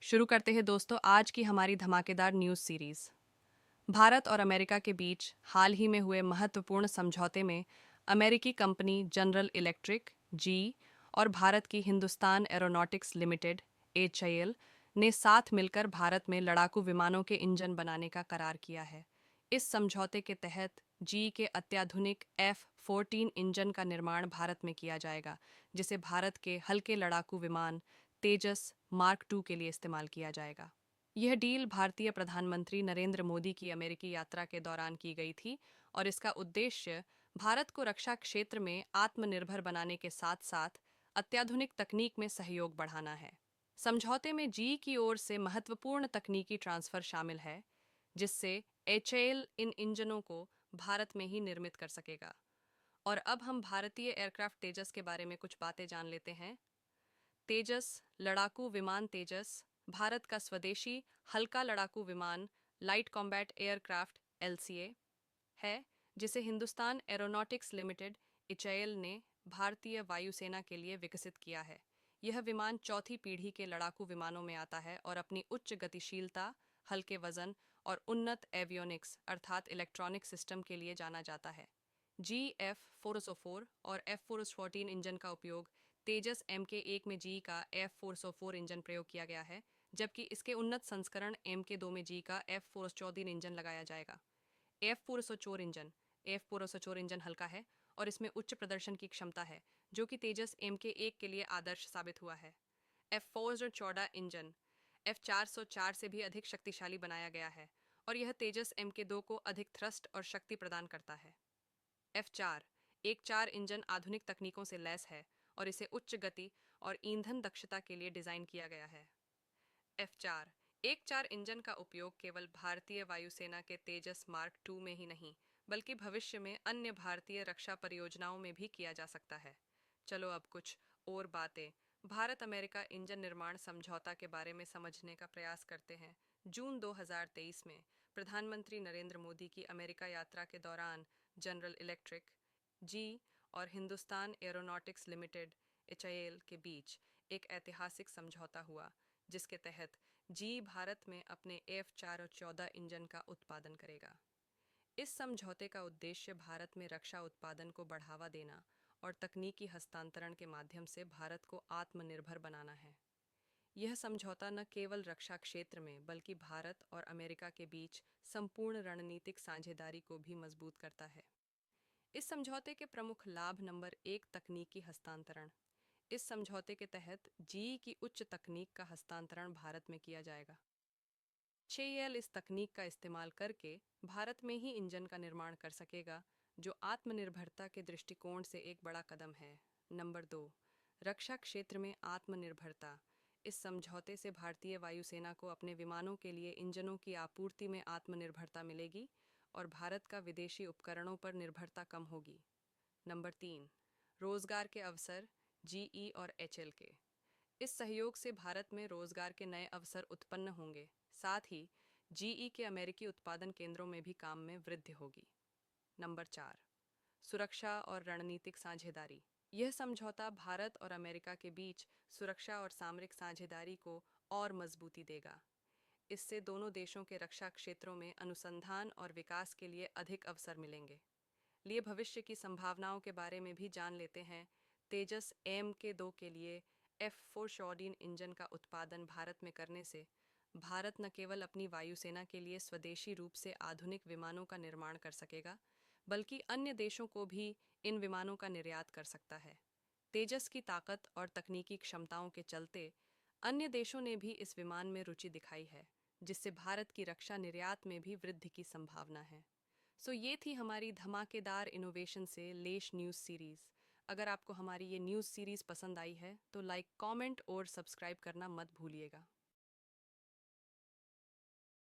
शुरू करते हैं दोस्तों आज की हमारी धमाकेदार न्यूज़ सीरीज। भारत और अमेरिका के बीच हाल ही में हुए महत्वपूर्ण समझौते में अमेरिकी कंपनी जनरल इलेक्ट्रिक जी और भारत की हिंदुस्तान एरोनॉटिक्स लिमिटेड एचएएल ने साथ मिलकर भारत में लड़ाकू विमानों के इंजन बनाने का करार किया है। इस समझौते के तहत जी के अत्याधुनिक F-14 इंजन का निर्माण भारत में किया जाएगा, जिसे भारत के हल्के लड़ाकू विमान तेजस मार्क टू के लिए इस्तेमाल किया जाएगा। यह डील भारतीय प्रधानमंत्री नरेंद्र मोदी की अमेरिकी यात्रा के दौरान की गई थी और इसका उद्देश्य भारत को रक्षा क्षेत्र में आत्मनिर्भर बनाने के साथ साथ अत्याधुनिक तकनीक में सहयोग बढ़ाना है। समझौते में जी की ओर से महत्वपूर्ण तकनीकी ट्रांसफर शामिल है, जिससे एचएएल इन इंजनों को भारत में ही निर्मित कर सकेगा। और अब हम भारतीय एयरक्राफ्ट तेजस के बारे में कुछ बातें जान लेते हैं। तेजस लड़ाकू विमान तेजस भारत का स्वदेशी हल्का लड़ाकू विमान लाइट कॉम्बैट एयरक्राफ्ट एलसीए है, जिसे हिंदुस्तान एरोनॉटिक्स लिमिटेड एचएएल ने भारतीय वायुसेना के लिए विकसित किया है। यह विमान चौथी पीढ़ी के लड़ाकू विमानों में आता है और अपनी उच्च गतिशीलता, हल्के वजन और उन्नत एवियोनिक्स अर्थात इलेक्ट्रॉनिक सिस्टम के लिए जाना जाता है। जी F-404 और F-414 इंजन का उपयोग तेजस MK1 में जी का F-404 इंजन प्रयोग किया गया है, जबकि इसके उन्नत संस्करण MK2 में जी का F-414 इंजन लगाया जाएगा। F-404 इंजन हल्का है और इसमें उच्च प्रदर्शन की क्षमता है, जो कि तेजस MK1 के लिए आदर्श साबित हुआ है। F-414 इंजन F-404 से भी अधिक शक्तिशाली बनाया गया है और यह तेजस MK2 को अधिक थ्रस्ट और शक्ति प्रदान करता है। F4 एक चार इंजन आधुनिक तकनीकों से लैस है और इसे उच्च गति और ईंधन दक्षता के लिए डिजाइन किया गया है। F4 एक चार इंजन का उपयोग केवल भारतीय वायुसेना के तेजस मार्क टू में ही नहीं, बल्कि भविष्य में अन्य भारतीय रक्षा परियोजनाओं में भी किया जा सकता है। चलो अब कुछ और बातें भारत अमेरिका इंजन निर्माण समझौता के बारे में समझने का प्रयास करते हैं। जून 2023 में प्रधानमंत्री नरेंद्र मोदी की अमेरिका यात्रा के दौरान जनरल इलेक्ट्रिक जी और हिंदुस्तान एरोनॉटिक्स लिमिटेड एचएएल के बीच एक ऐतिहासिक समझौता हुआ, जिसके तहत जी भारत में अपने F-414 इंजन का उत्पादन करेगा। इस समझौते का उद्देश्य भारत में रक्षा उत्पादन को बढ़ावा देना और तकनीकी हस्तांतरण के माध्यम से भारत को आत्मनिर्भर बनाना है। यह समझौता न केवल रक्षा क्षेत्र में बल्कि भारत और अमेरिका के बीच संपूर्ण रणनीतिक साझेदारी को भी मजबूत करता है। इस समझौते के प्रमुख लाभ नंबर एक तकनीकी हस्तांतरण। इस समझौते के तहत जी की उच्च तकनीक का हस्तांतरण भारत में किया जाएगा। एचएएल इस तकनीक का इस्तेमाल करके भारत में ही इंजन का निर्माण कर सकेगा, जो आत्मनिर्भरता के दृष्टिकोण से एक बड़ा कदम है। नंबर दो, रक्षा क्षेत्र में आत्मनिर्भरता। इस समझौते से भारतीय वायुसेना को अपने विमानों के लिए इंजनों की आपूर्ति में आत्मनिर्भरता मिलेगी और भारत का विदेशी उपकरणों पर निर्भरता कम होगी। नंबर तीन, रोजगार के अवसर जीई और एचएल के। इस सहयोग से भारत में रोजगार के नए अवसर उत्पन्न होंगे, साथ ही जीई के अमेरिकी उत्पादन केंद्रों में भी काम में वृद्धि होगी। नंबर चार, सुरक्षा और रणनीतिक साझेदारी। यह समझौता भारत और अमेरिका के बीच सुरक्षा और सामरिक साझेदारी को और मजबूती देगा। इससे दोनों देशों के रक्षा क्षेत्रों में अनुसंधान और विकास के लिए अधिक अवसर मिलेंगे। लिए भविष्य की संभावनाओं के बारे में भी जान लेते हैं। तेजस MK2 के लिए F-414 इंजन का उत्पादन भारत में करने से भारत न केवल अपनी वायुसेना के लिए स्वदेशी रूप से आधुनिक विमानों का निर्माण कर सकेगा, बल्कि अन्य देशों को भी इन विमानों का निर्यात कर सकता है। तेजस की ताकत और तकनीकी क्षमताओं के चलते अन्य देशों ने भी इस विमान में रुचि दिखाई है, जिससे भारत की रक्षा निर्यात में भी वृद्धि की संभावना है। ये थी हमारी धमाकेदार इनोवेशन से लेश न्यूज़ सीरीज़। अगर आपको हमारी ये न्यूज़ सीरीज़ पसंद आई है तो लाइक, कमेंट और सब्सक्राइब करना मत भूलिएगा।